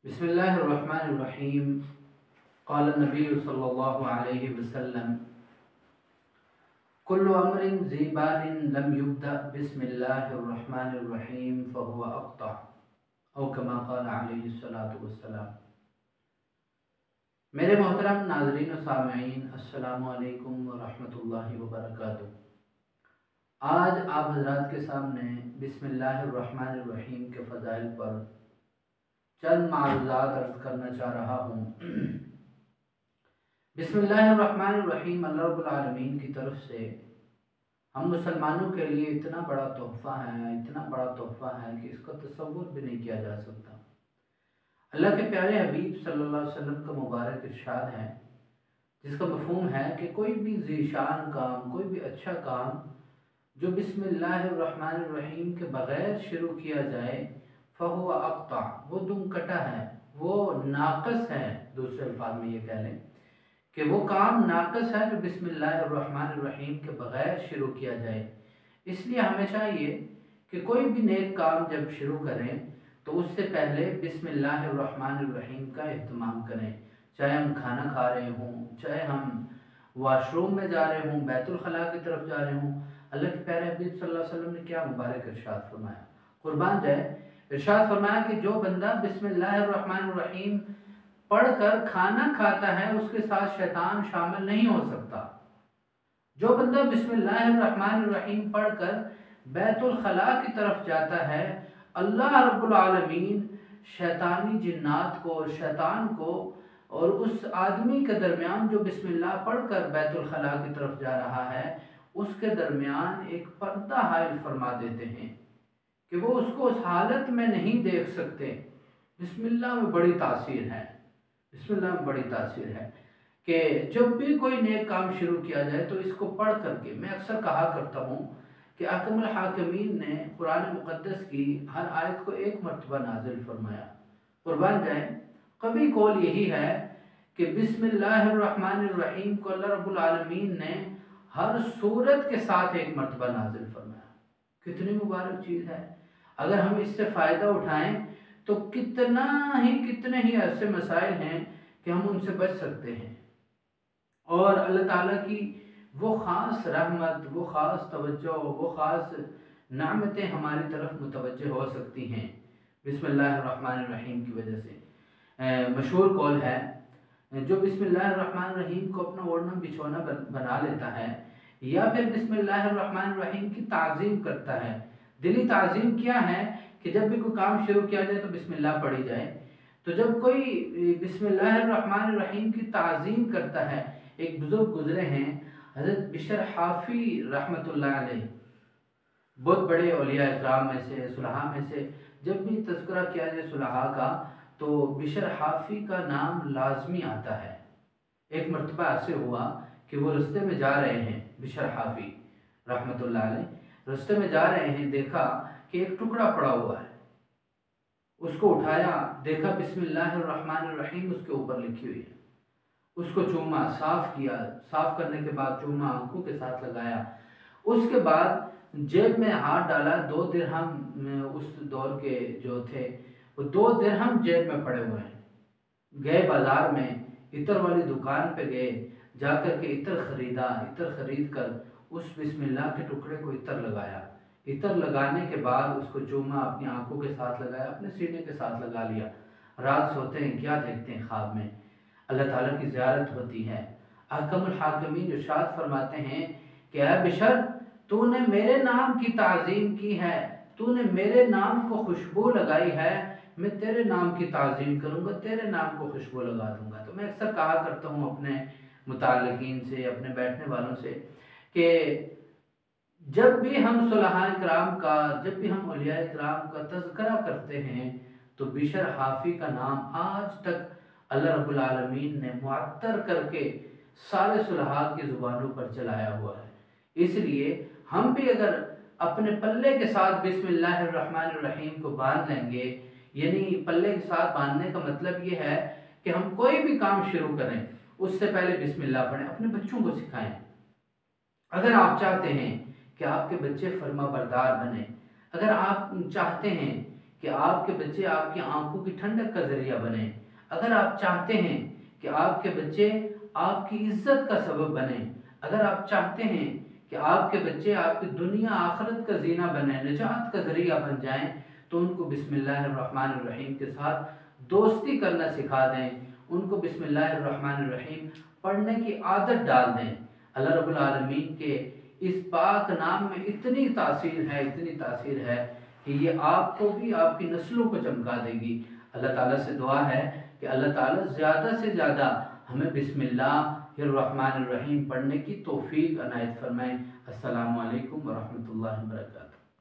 بسم الله الرحمن الرحيم. قال النبي صلى الله عليه وسلم: كل أمر ذي بال لم يبدأ بسم الله الرحمن الرحيم فهو أقطع، أو كما قال عليه الصلاة والسلام. میرے محترم ناظرین و سامعین، السلام علیکم ورحمۃ اللہ وبرکاتہ. آج آپ حضرات کے سامنے بسم اللہ الرحمن الرحیم کے فضائل پر چند معروضات عرض کرنا چاہ رہا ہوں. بسم اللہ الرحمن الرحیم اللہ رب العالمین کی طرف سے ہم مسلمانوں کے لیے اتنا بڑا تحفہ ہے کہ اس کا تصور بھی نہیں کیا جا سکتا. اللہ کے پیارے حبیب صلی اللہ علیہ وسلم کا مبارک ارشاد ہے، جس کا مفہوم ہے کہ کوئی بھی ذیشان کام، کوئی بھی اچھا کام جو بسم اللہ الرحمن الرحیم کے بغیر شروع کیا جائے فہو اقطع، وہ دم کٹا ہے، وہ ناقص ہے. دوسرے الفاظ میں یہ کہہ لیں کہ وہ کام ناقص ہے جو بسم اللہ الرحمن الرحیم کے بغیر شروع کیا جائے. اس لیے ہمیں چاہیے کہ کوئی بھی نیک کام جب شروع کریں تو اس سے پہلے بسم اللہ الرحمن الرحیم کا اہتمام کریں. چاہے ہم کھانا کھا رہے ہوں، چاہے ہم واش روم میں جا رہے ہوں، بیت الخلاء کی طرف جا رہے ہوں. اللہ کے پیارے حبیب صلی اللہ علیہ وسلم نے کیا مبارک ارشاد فرمایا، قربان جائے. ارشاد فرمایا کہ جو بندہ بسم اللہ الرحمن الرحیم پڑھ کر کھانا کھاتا ہے اس کے ساتھ شیطان شامل نہیں ہو سکتا. جو بندہ بسم اللہ الرحمن الرحیم پڑھ کر بیت الخلاء کی طرف جاتا ہے، اللہ رب العالمین شیطانی جنات کو، شیطان کو اور اس آدمی کے درمیان جو بسم اللہ پڑھ کر بیت الخلاء کی طرف جا رہا ہے اس کے درمیان ایک پردہ حائل فرما دیتے ہیں کہ وہ اس کو اس حالت میں نہیں دیکھ سکتے. بسم اللہ میں بڑی تاثیر ہے، بسم اللہ میں بڑی تاثیر ہے کہ جب بھی کوئی نیک کام شروع کیا جائے تو اس کو پڑھ کر کے، میں اکثر کہا کرتا ہوں کہ احکم الحاکمین نے قرآن مقدس کی ہر آیت کو ایک مرتبہ نازل فرمایا. قربان جائیں، قوی قول یہی ہے کہ بسم اللہ الرحمن الرحیم کو اللہ رب العالمین نے ہر صورت کے ساتھ ایک مرتبہ نازل فرمایا. کتنی مبارک چیز ہے. اگر ہم اس سے فائدہ اٹھائیں تو کتنے ہی ایسے مسائل ہیں کہ ہم ان سے بچ سکتے ہیں، اور اللہ تعالیٰ کی وہ خاص رحمت، وہ خاص توجہ، وہ خاص نعمتیں ہماری طرف متوجہ ہو سکتی ہیں بسم اللہ الرحمن الرحیم کی وجہ سے. مشہور قول ہے، جو بسم اللہ الرحمن الرحیم کو اپنا اوڑھنا بچھونا بنا لیتا ہے یا پھر بسم اللہ الرحمن الرحیم کی تعظیم کرتا ہے. دلی تعظیم کیا ہے کہ جب بھی کوئی کام شروع کیا جائے تو بسم اللہ پڑھی جائے. تو جب کوئی بسم اللہ الرحمن الرحیم کی تعظیم کرتا ہے، ایک بزرگ گزرے ہیں حضرت بشر حافی رحمۃ اللہ علیہ، بہت بڑے اولیاء اکرام میں سے، صلحاء میں سے. جب بھی تذکرہ کیا جائے صلحاء کا تو بشر حافی کا نام لازمی آتا ہے. ایک مرتبہ ایسے ہوا کہ وہ رستے میں جا رہے ہیں، بشر حافی رحمۃ اللہ علیہ رستے میں جا رہے ہیں، دیکھا کہ ایک ٹکڑا پڑا ہوا ہے. اس کو اٹھایا، دیکھا بسم اللہ الرحمن الرحیم اس کے اوپر لکھی ہوئی ہے. اس کو چوما، صاف کیا، صاف کرنے کے بعد چوما، آنکھوں کے ساتھ لگایا. اس کے بعد جیب میں ہاتھ ڈالا. 2 درہم اس دور کے جو تھے وہ 2 درہم جیب میں پڑے ہوئے ہیں. گئے بازار میں، عطر والی دکان پہ گئے، جا کر کے عطر خریدا. عطر خرید کر اس بسم اللہ کے ٹکڑے کو عطر لگایا. عطر لگانے کے بعد اس کو چوما، اپنی آنکھوں کے ساتھ لگایا، اپنے سینے کے ساتھ لگا لیا. رات سوتے ہیں کیا دیکھتے ہیں؟ خواب میں اللہ تعالیٰ کی زیارت ہوتی ہے. احکم الحاکمین ارشاد فرماتے ہیں کہ اے بشر، تو نے میرے نام کی تعظیم کی ہے، تو نے میرے نام کو خوشبو لگائی ہے، میں تیرے نام کی تعظیم کروں گا، تیرے نام کو خوشبو لگا دوں گا. تو میں اکثر کہا کرتا ہوں اپنے متعلقین سے، اپنے بیٹھنے والوں سے کہ جب بھی ہم صلحاء کرام کا، جب بھی ہم اولیاء کرام کا تذکرہ کرتے ہیں تو بشر حافی کا نام آج تک اللہ رب العالمین نے معطر کر کے سارے صلحاء کی زبانوں پر چلایا ہوا ہے. اس لیے ہم بھی اگر اپنے پلے کے ساتھ بسم اللہ الرحمن الرحیم کو باندھ لیں گے، یعنی پلے کے ساتھ باندھنے کا مطلب یہ ہے کہ ہم کوئی بھی کام شروع کریں اس سے پہلے بسم اللہ پڑھیں. اپنے بچوں کو سکھائیں. اگر آپ چاہتے ہیں کہ آپ کے بچے فرما بردار بنیں، اگر آپ چاہتے ہیں کہ آپ کے بچے آپ کی آنکھوں کی ٹھنڈک کا ذریعہ بنیں، اگر آپ چاہتے ہیں کہ آپ کے بچے آپ کی عزت کا سبب بنیں، اگر آپ چاہتے ہیں کہ آپ کے بچے آپ کی دنیا آخرت کا زینہ بنیں، نجات کا ذریعہ بن جائیں، تو ان کو بسم اللہ الرحمن الرحیم کے ساتھ دوستی کرنا سکھا دیں، ان کو بسم اللہ الرحمن الرحیم پڑھنے کی عادت ڈال دیں۔ اللہ رب العالمین کے اس پاک نام میں اتنی تاثیر ہے کہ یہ آپ کو بھی آپ کی نسلوں کو چمکا دے گی۔ اللہ تعالیٰ سے دعا ہے کہ اللہ تعالیٰ زیادہ سے زیادہ ہمیں بسم اللہ الرحمن الرحیم پڑھنے کی توفیق عنایت فرمائیں۔ السلام علیکم ورحمۃ اللہ وبرکاتہ۔